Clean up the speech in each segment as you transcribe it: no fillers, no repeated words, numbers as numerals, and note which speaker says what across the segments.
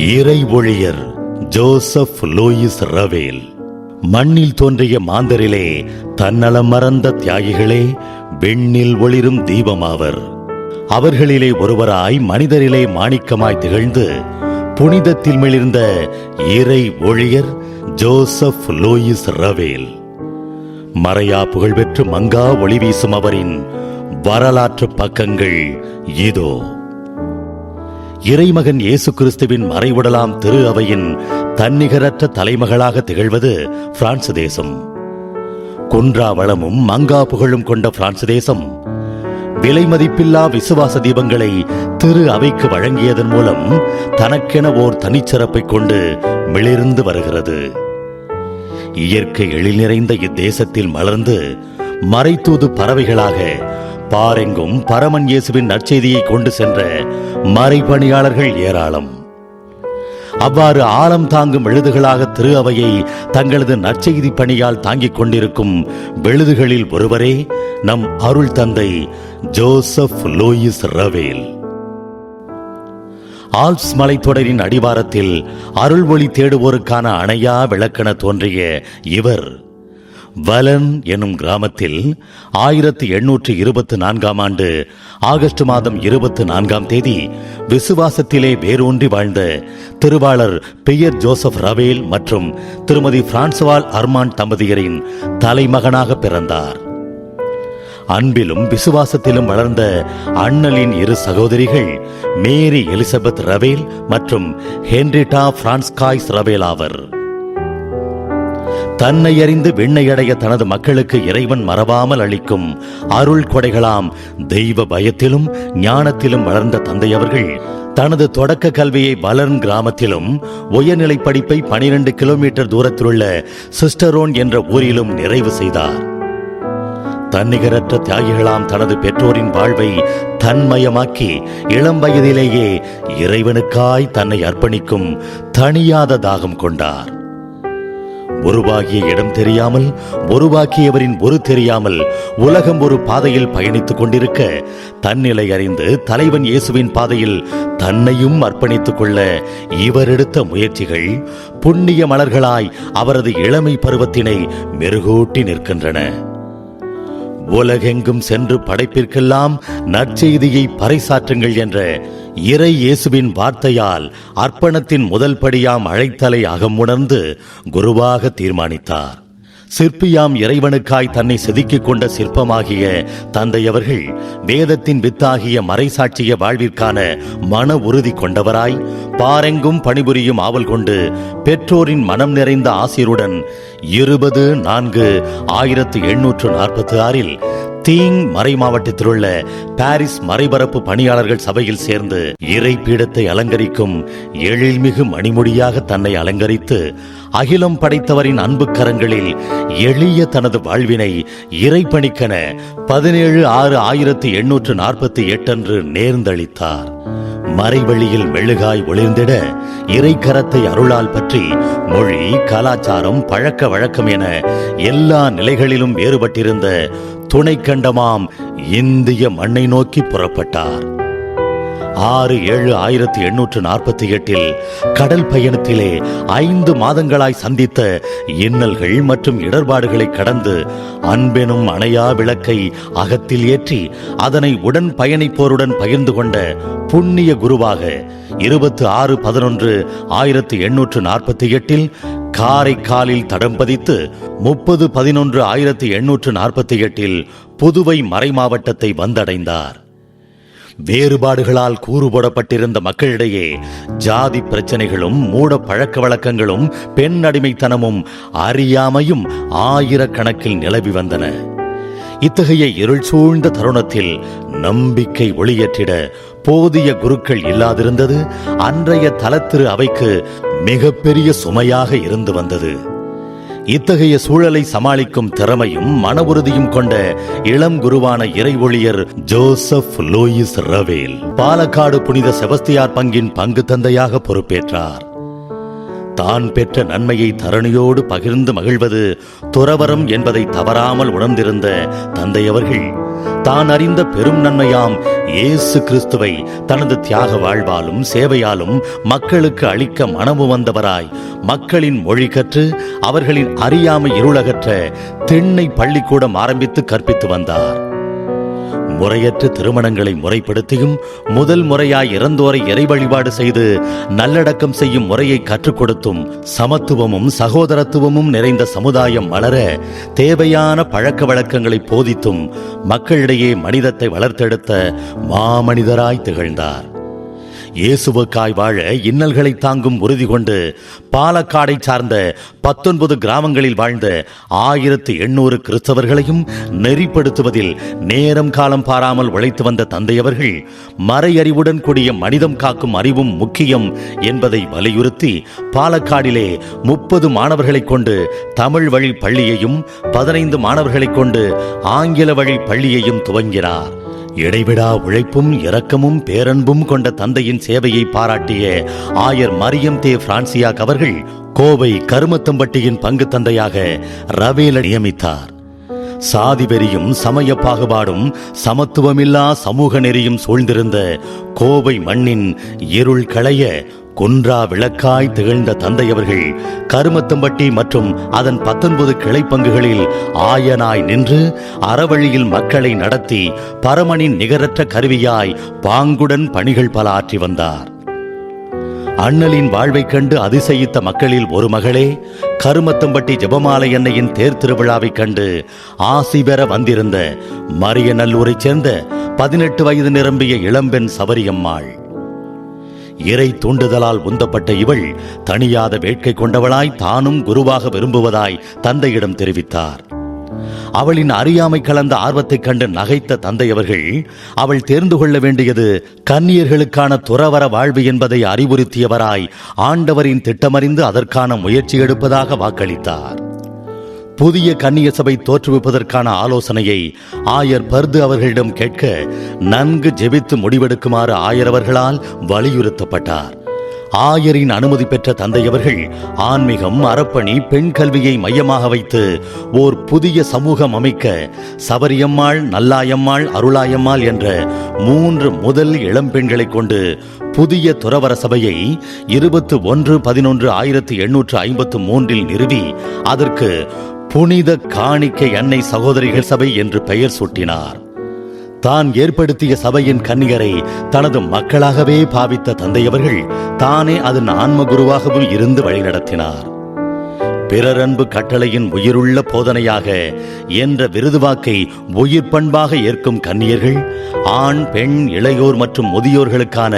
Speaker 1: இறை ஒளியர் Joseph Lewis ரவேல். மண்ணில் தோன்றிய மாந்தரிலே தன்னலம் மறந்த தியாகிகளே விண்ணில் ஒளிரும் தீபமாவர். அவர்களிலே ஒருவராய் மனிதரிலே மாணிக்கமாய் திகழ்ந்து புனிதத்தில் மிளிர்ந்த இறை ஒளியர் ஜோசப் லூயிஸ் ரவேல். மறையா புகழ்பெற்று மங்கா ஒளி வீசும் அவரின் வரலாற்று பக்கங்கள் இதோ. இறைமகன் இயேசு கிறிஸ்துவின் மறைவுடலாம் திரு அவையின் தன்னிகரற்ற தலைமகளாக திகழ்வது பிரான்ஸ் தேசம். குன்றா வளமும் மங்கா புகழும் கொண்ட பிரான்ஸ் தேசம் விலை மதிப்பில்லா விசுவாச தீபங்களை திரு அவைக்கு வழங்கியதன் மூலம் தனக்கென ஓர் தனிச்சிறப்பை கொண்டு மிளிர்ந்து வருகிறது. இயற்கை எழில் நிறைந்த இத்தேசத்தில் மலர்ந்து மறைத்தூது பறவைகளாக பாரெங்கும் பரமன் இயேசுவின் நற்செய்தியை கொண்டு சென்ற மறைபணியாளர்கள் ஏராளம். அவ்வாறு ஆழம் தாங்கும் விழுதுகளாக திரு அவையை தங்களது நற்செய்தி பணியால் தாங்கிக் கொண்டிருக்கும் விழுதுகளில் ஒருவரே நம் அருள் தந்தை ஜோசப் லூயிஸ் ரவேல். ஆல்ப்ஸ் மலைத்தொடரின் அடிவாரத்தில் அருள் ஒளி தேடுவோருக்கான அணையா விளக்கென தோன்றிய இவர் வலன் எனும் கிராமத்தில் 1824 ஆகஸ்ட் மாதம் 24 விசுவாசத்திலே வேரூன்றி வாழ்ந்த திருவாளர் பியர் ஜோசப் ரவேல் மற்றும் திருமதி பிரான்சுவால் அர்மாண்ட் தம்பதியரின் தலைமகனாக பிறந்தார். அன்பிலும் விசுவாசத்திலும் வளர்ந்த அண்ணலின் இரு சகோதரிகள் மேரி எலிசபெத் ரவேல் மற்றும் ஹென்ரிட்டா பிரான்ஸ்காய்ஸ் ரவேல் ஆவர். தன்னை அறிந்து விண்ணையடைய தனது மக்களுக்கு இறைவன் மறவாமல் அளிக்கும் அருள் கொடைகளாம் தெய்வ பயத்திலும் ஞானத்திலும் வளர்ந்த தந்தையவர்கள் தனது தொடக்க கல்வியை வலர்ன் கிராமத்திலும் உயர்நிலை படிப்பை 12 கிலோமீட்டர் தூரத்திலுள்ள சிஸ்டரோன் என்ற ஊரிலும் நிறைவு செய்தார். தன்னிகரற்ற தியாகிகளாம் தனது பெற்றோரின் வாழ்வை தன்மயமாக்கி இளம் வயதிலேயே இறைவனுக்காய் தன்னை அர்ப்பணிக்கும் தணியாத தாகம் கொண்டார். உருவாகிய இடம் தெரியாமல், உருவாக்கியவரின் ஒரு தெரியாமல் உலகம் ஒரு பாதையில் பயணித்துக் கொண்டிருக்க தன்னிலை அறிந்து தலைவன் இயேசுவின் பாதையில் தன்னையும் அர்ப்பணித்துக் கொள்ள இவர் எடுத்த முயற்சிகள் புண்ணிய மலர்களாய் அவரது இளமை பருவத்தினை மெருகூட்டி நிற்கின்றன. உலகெங்கும் சென்று படைப்பிற்கெல்லாம் நற்செய்தியை பறைசாற்றுங்கள் என்ற இறை இயேசுவின் வார்த்தையால் அர்ப்பணத்தின் முதல் படியாம் அழைத்தலை அகமுணர்ந்து குருவாக தீர்மானித்தார். சிற்பியாம் இறைவனுக்காய் தன்னை செதுக்கிக் கொண்ட சிற்பமாகிய தந்தையவர்கள் வேதத்தின் வித்தாகிய மறைசாட்சிய வாழ்விற்கான மன உறுதி கொண்டவராய் பாரெங்கும் பணிபுரியும் ஆவல் கொண்டு பெற்றோரின் மனம் நிறைந்த ஆசிரியருடன் 20/4/1846 தீங் மறை மாவட்டத்தில் உள்ள பாரிஸ் மறைபரப்பு பணியாளர்கள் சபையில் சேர்ந்து இறை பீடத்தை அலங்கரிக்கும் எழில்மிகு மணிமுடியாக தன்னை அலங்கரித்து அகிலம் படைத்தவரின் அன்பு கரங்களில் எளிய தனது வாழ்வினை இறை பணிக்கென 17/6/1848 நேர்ந்தளித்தார். மறைவழியில் மெழுகாய் ஒளிர்ந்திட இறை கரத்தை அருளால் பற்றி மொழி, கலாச்சாரம், பழக்க வழக்கம் என எல்லா நிலைகளிலும் வேறுபட்டிருந்த துணை கண்டமாம் இந்திய மண்ணை நோக்கி புறப்பட்டார். 6/7/1848 கடல் பயணத்திலே 5 மாதங்களாய் சந்தித்த இன்னல்கள் மற்றும் இடர்பாடுகளை கடந்து அன்பெனும் அணையா விளக்கை அகத்தில் ஏற்றி அதனை உடன் பயணிப்போருடன் பகிர்ந்து கொண்ட புண்ணிய குருவாக 26/11/1848 காரைக்காலில் தடம் பதித்து 30/11/1848 புதுவை மறை மாவட்டத்தை வந்தடைந்தார். வேறுபாடுகளால் கூறுபோடப்பட்டிருந்த மக்களிடையே ஜாதி பிரச்சனைகளும் மூட பழக்க வழக்கங்களும் பெண் அடிமைத்தனமும் அறியாமையும் ஆயிரக்கணக்கில் நிலவி வந்தன. இத்தகைய இருள் சூழ்ந்த தருணத்தில் நம்பிக்கை ஒளியேற்றிட போதிய குருக்கள் இல்லாதிருந்தது அன்றைய தலத்திரு அவைக்கு மிகப்பெரிய சுமையாக இருந்து வந்தது. இத்தகைய சூழலை சமாளிக்கும் திறமையும் மன உறுதியும் கொண்ட இளம் குருவான இறை ஒளியர் ஜோசப் லூயிஸ் ரவேல் பாலக்காடு புனித செபஸ்தியார் பங்கின் பங்கு தந்தையாக பொறுப்பேற்றார். தான் பெற்ற நன்மையை தரணியோடு பகிர்ந்து மகிழ்வது துறவரம் என்பதை தவறாமல் உணர்ந்திருந்த தந்தையவர்கள் தான் அறிந்த பெரும் நன்மையாம் இயேசு கிறிஸ்துவை தனது தியாக வாழ்வாலும் சேவையாலும் மக்களுக்கு அளிக்க மனமு வந்தவராய் மக்களின் மொழி கற்று அவர்களின் அறியாமை இருளகற்ற திண்ணை பள்ளிக்கூடம் ஆரம்பித்து கற்பித்து வந்தார். முறையற்ற திருமணங்களை முறைப்படுத்தியும் முதல் முறையாய் இறந்தோரை இறை வழிபாடு செய்து நல்லடக்கம் செய்யும் முறையை கற்றுக் கொடுத்தும் சமத்துவமும் சகோதரத்துவமும் நிறைந்த சமுதாயம் வளர தேவையான பழக்க வழக்கங்களை போதித்தும் மக்களிடையே மனிதத்தை வளர்த்தெடுத்த மாமனிதராய் திகழ்ந்தார். இயேசுவுக்காய் வாழ இன்னல்களை தாங்கும் உறுதி கொண்டு பாலக்காடை சார்ந்த 19 கிராமங்களில் வாழ்ந்த 1800 கிறிஸ்தவர்களையும் நெறிப்படுத்துவதில் நேரம் காலம் பாராமல் உழைத்து வந்த தந்தையவர்கள் மறையறிவுடன் கூடிய மனிதம் காக்கும் அறிவும் முக்கியம் என்பதை வலியுறுத்தி பாலக்காடிலே 30 மாணவர்களை கொண்டு தமிழ் வழி பள்ளியையும் 15 மாணவர்களை கொண்டு ஆங்கில வழி பள்ளியையும் துவங்கினார். இடைவிடா உழைப்பும் இரக்கமும் பேரன்பும் கொண்ட தந்தையின் சேவையை பாராட்டிய ஆயர் மரியம் தே பிரான்சியாக் அவர்கள் கோவை கருமத்தம்பட்டியின் பங்கு தந்தையாக ரவேல நியமித்தார். சாதி வெறியும் சமய பாகுபாடும் சமத்துவமில்லா சமூக நெறியும் சூழ்ந்திருந்த கோவை மண்ணின் இருள் களைய குன்றா விளக்காய் திகழ்ந்த தந்தையவர்கள் கருமத்தம்பட்டி மற்றும் அதன் 19 கிளை பங்குகளில் ஆயனாய் நின்று அறவழியில் மக்களை நடத்தி பரமனின் நிகரற்ற கருவியாய் பாங்குடன் பணிகள் பல ஆற்றி வந்தார். அண்ணலின் வாழ்வைக் கண்டு அதிசயித்த மக்களில் ஒரு மகளே கருமத்தம்பட்டி ஜெபமாலை அன்னையின் தேர் திருவிழாவைக் கண்டு ஆசி பெற வந்திருந்த மரியநல்லூரைச் சேர்ந்த 18 வயது நிரம்பிய இளம்பெண் சபரியம்மாள். இறை தூண்டுதலால் உந்தப்பட்ட இவள் தனியாத வேட்கை கொண்டவளாய் தானும் குருவாக விரும்புவதாய் தந்தையிடம் தெரிவித்தார். அவளின் அறியாமை கலந்த ஆர்வத்தைக் கண்டு நகைத்த தந்தையவர்கள் அவள் தேர்ந்து கொள்ள வேண்டியது கன்னியர்களுக்கான துறவற வாழ்வு என்பதை அறிவுறுத்தியவராய் ஆண்டவரின் திட்டமறிந்து அதற்கான முயற்சி எடுப்பதாக வாக்களித்தார். புதிய கன்னிய சபை தோற்றுவிப்பதற்கான ஆலோசனையை ஆயர் பர்து அவர்களிடம் கேட்க நன்கு ஜெபித்து முடிவெடுக்குமாறு ஆயர் அவர்களால் வலியுறுத்தப்பட்டார். ஆயரின் அனுமதி பெற்ற தந்தையவர்கள் ஆன்மீகம், அறப்பணி, பெண் கல்வியை மையமாக வைத்து ஓர் புதிய சமூகம் அமைக்க சபரியம்மாள், நல்லாயம்மாள், அருளாயம்மாள் என்ற 3 முதல் இளம்பெண்களை கொண்டு புதிய துறவர சபையை 21/11/1853 நிறுவி அதற்கு புனித காணிக்கை அன்னை சகோதரிகள் சபை என்று பெயர் சூட்டினார். தான் ஏற்படுத்திய சபையின் கன்னியரை தனது மக்களாகவே பாவித்த தந்தையவர்கள் தானே அதன் ஆன்ம குருவாகவும் இருந்து வழிநடத்தினார். பிறரன்பு கட்டளையின் உயிருள்ள போதனையாக என்ற விருதுவாக்கை உயிர் பண்பாக ஏற்கும் கன்னியர்கள் ஆண், பெண், இளையோர் மற்றும் முதியோர்களுக்கான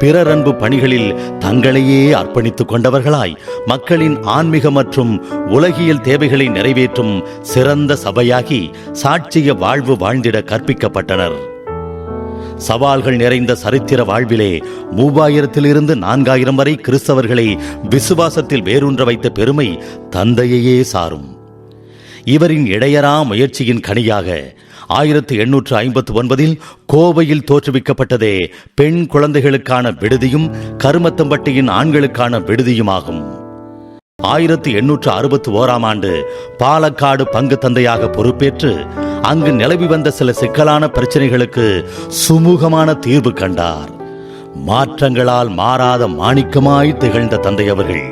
Speaker 1: பிறரன்பு பணிகளில் தங்களையே அர்ப்பணித்துக் கொண்டவர்களாய் மக்களின் ஆன்மீக மற்றும் உலகியல் தேவைகளை நிறைவேற்றும் சிறந்த சபையாகி சாட்சிய வாழ்வு வாழ்ந்திட கற்பிக்கப்பட்டனர். சவால்கள் நிறைந்த சரித்திர வாழ்விலே 3000 4000 வரை கிறிஸ்தவர்களை விசுவாசத்தில் வேரூன்ற வைத்த பெருமை தந்தையையே சாரும். இவரின் இடையறா முயற்சியின் கனியாக 1859 கோவையில் தோற்றுவிக்கப்பட்டதே பெண் குழந்தைகளுக்கான விடுதியும் கருமத்தம்பட்டியின் ஆண்களுக்கான விடுதியுமாகும். 1861 ஆண்டு பாலக்காடு பங்கு தந்தையாக பொறுப்பேற்று அங்கு நிலவி வந்த சில சிக்கலான பிரச்சனைகளுக்கு சுமூகமான தீர்வு கண்டார். மாற்றங்களால் மாறாத மாணிக்கமாய் திகழ்ந்த தந்தையவர்கள்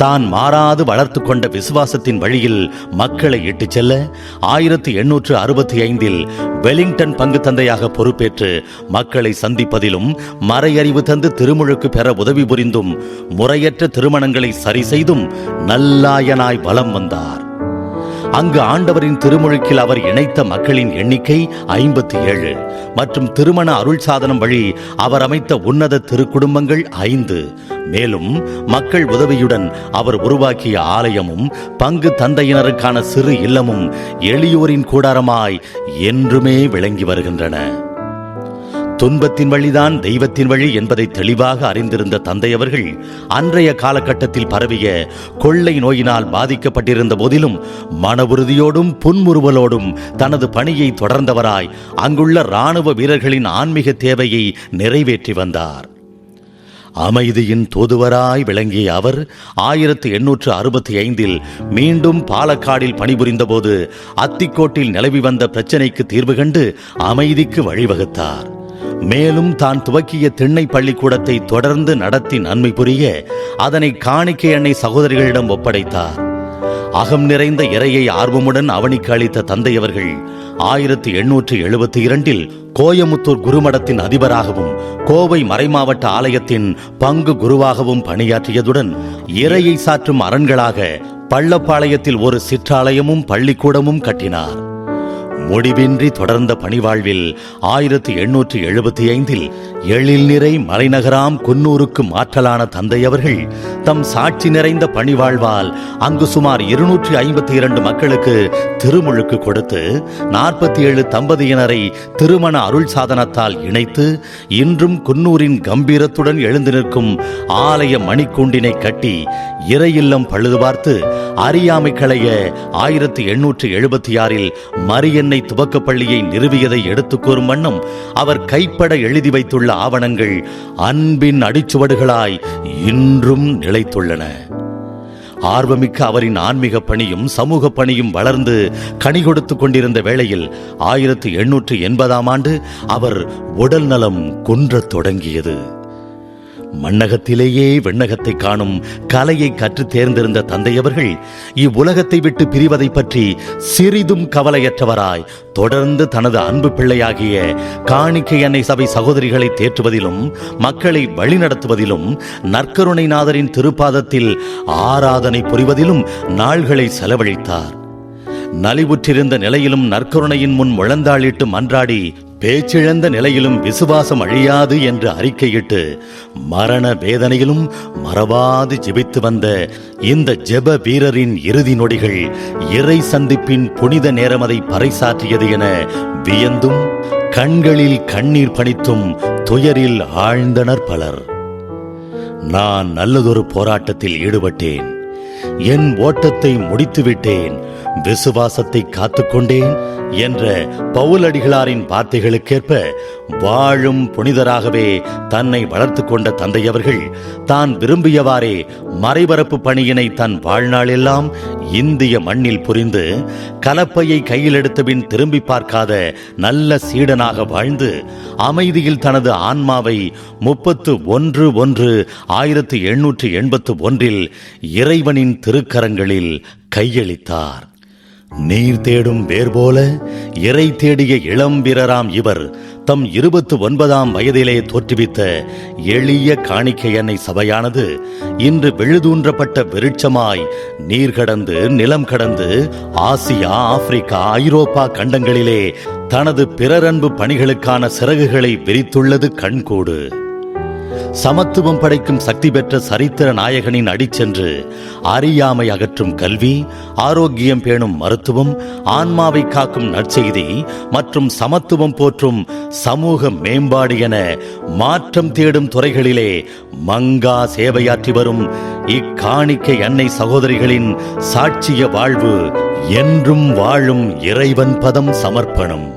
Speaker 1: தான் மாறாது வளர்த்து கொண்ட விசுவாசத்தின் வழியில் மக்களை இட்டுச் செல்ல 1865 வெலிங்டன் பங்கு தந்தையாக பொறுப்பேற்று மக்களை சந்திப்பதிலும் மறையறிவு தந்து திருமுழுக்கு பெற உதவி புரிந்தும் முறையற்ற திருமணங்களை சரி செய்தும் நல்லாயனாய் வலம் வந்தார். அங்கு ஆண்டவரின் திருமுழுக்கில் அவர் இணைத்த மக்களின் எண்ணிக்கை 57 மற்றும் திருமண அருள் சாதனம் வழி அவர் அமைத்த உன்னத திருக்குடும்பங்கள் 5. மேலும் மக்கள் உதவியுடன் அவர் உருவாக்கிய ஆலயமும் பங்கு தந்தையினருக்கான சிறு இல்லமும் எளியோரின் கூடாரமாய் என்றுமே விளங்கி வருகின்றன. துன்பத்தின் வழிதான் தெய்வத்தின் வழி என்பதை தெளிவாக அறிந்திருந்த தந்தையவர்கள் அன்றைய காலகட்டத்தில் பரவிய கொள்ளை நோயினால் பாதிக்கப்பட்டிருந்த போதிலும் மன உறுதியோடும் புன்முறுவலோடும் தனது பணியை தொடர்ந்தவராய் அங்குள்ள இராணுவ வீரர்களின் ஆன்மீக தேவையை நிறைவேற்றி வந்தார். அமைதியின் தூதுவராய் விளங்கிய அவர் 1865 மீண்டும் பாலக்காடில் பணிபுரிந்த போது அத்திக்கோட்டில் நிலவி வந்த பிரச்சனைக்கு தீர்வு கண்டு அமைதிக்கு வழிவகுத்தார். மேலும் தான் துவக்கிய திண்ணை பள்ளிக்கூடத்தை தொடர்ந்து நடத்தி நன்மை புரிய அதனை காணிக்கை அன்னை சகோதரிகளிடம் ஒப்படைத்தார். அகம் நிறைந்த இறையை ஆர்வமுடன் அவனிக்கு அளித்த தந்தையவர்கள் 1872 கோயமுத்தூர் குருமடத்தின் அதிபராகவும் கோவை மறைமாவட்ட ஆலயத்தின் பங்கு குருவாகவும் பணியாற்றியதுடன் இறையை சாற்றும் அரண்களாக பள்ளப்பாளையத்தில் ஒரு சிற்றாலயமும் பள்ளிக்கூடமும் கட்டினார். முடிவின்றி தொடர்ந்த பணிவாழ்வில் 1875 எழில் நிறை மலைநகராம் குன்னூருக்கு மாற்றலான தந்தையவர்கள் தம் சாட்சி நிறைந்த பணிவாழ்வால் அங்கு சுமார் 252 மக்களுக்கு திருமுழுக்கு கொடுத்து 47 தம்பதியினரை திருமண அருள் சாதனத்தால் இணைத்து இன்றும் குன்னூரின் கம்பீரத்துடன் எழுந்து நிற்கும் ஆலய மணிக்கூண்டினை கட்டி இறையில்லம் பழுது பார்த்து அறியாமை களைய 1876 மரியன்னை துவக்க பள்ளியை நிறுவியதை எடுத்துக் கூறும் வண்ணம் அவர் கைப்பட எழுதி வைத்துள்ள ஆவணங்கள் அன்பின் அடிச்சுவடுகளாய் இன்றும் நிலைத்துள்ளன. ஆர்வமிக்க அவரின் ஆன்மீக பணியும் சமூக பணியும் வளர்ந்து கனி கொடுத்து கொண்டிருந்த வேளையில் 1880 அவர் உடல் நலம் குன்றத் தொடங்கியது. மண்ணகத்திலேயே விண்ணகத்தை காணும் கலையை கற்று தேர்ந்திருந்த தந்தையவர்கள் இவ்வுலகத்தை விட்டு பிரிவதை பற்றி சிறிதும் கவலையற்றவராய் தொடர்ந்து தனது அன்பு பிள்ளையாகிய காணிக்கை அன்னை சபை சகோதரிகளை தேற்றுவதிலும் மக்களை வழிநடத்துவதிலும் நற்கருணைநாதரின் திருப்பாதத்தில் ஆராதனை புரிவதிலும் நாள்களை செலவழித்தார். நலிவுற்றிருந்த நிலையிலும் நற்கருணையின் முன் முழந்தாளிட்டு மன்றாடி பேச்சிழந்த நிலையிலும் விசுவாசம் அழியாது என்று அறிக்கையிட்டு மரண வேதனையிலும் மறவாது ஜெபித்து வந்த இந்த ஜெப வீரரின் இறுதி நொடிகள் இறை சந்திப்பின் புனித நேரமதை பறைசாற்றியது என வியந்தும் கண்களில் கண்ணீர் பணித்தும் துயரில் ஆழ்ந்தனர் பலர். நான் நல்லதொரு போராட்டத்தில் ஈடுபட்டேன், என் ஓட்டத்தை முடித்துவிட்டேன், விசுவாசத்தை காத்துக்கொண்டேன் என்ற பவுலடிகளாரின் வார்த்தைகளுக்கேற்ப வாழும் புனிதராகவே தன்னை வளர்த்து கொண்ட தந்தையவர்கள் தான் விரும்பியவாறே மறைபரப்பு பணியினை தன் வாழ்நாளெல்லாம் இந்திய மண்ணில் புரிந்து கலப்பையை கையில் எடுத்தபின் திரும்பி பார்க்காத நல்ல சீடனாக வாழ்ந்து அமைதியில் தனது ஆன்மாவை 31/1/1881 இறைவனின் திருக்கரங்களில் கையளித்தார். நீர் தேடும் வேர் போல இறை தேடிய இளம் வீரராம் இவர் தம் 29ஆம் வயதிலே தோற்றுவித்த எளிய காணிக்கை அன்னை சபையானது இன்று விழுதூன்றப்பட்ட விருட்சமாய் நீர் கடந்து நிலம் கடந்து ஆசியா, ஆப்பிரிக்கா, ஐரோப்பா கண்டங்களிலே தனது பிறரன்பு பணிகளுக்கான சிறகுகளை விரித்துள்ளது கண்கூடு. சமத்துவம் படைக்கும் சக்தி பெற்ற சரித்திர நாயகனின் அடிச்சென்று அறியாமை அகற்றும் கல்வி, ஆரோக்கியம் பேணும் மருத்துவம், ஆன்மாவை காக்கும் நற்செய்தி மற்றும் சமத்துவம் போற்றும் சமூக மேம்பாடு என மாற்றம் தேடும் துறைகளிலே மங்கா சேவையாற்றி வரும் இக்காணிக்கை அன்னை சகோதரிகளின் சாட்சிய வாழ்வு என்றும் வாழும் இறைவன் பதம் சமர்ப்பணம்.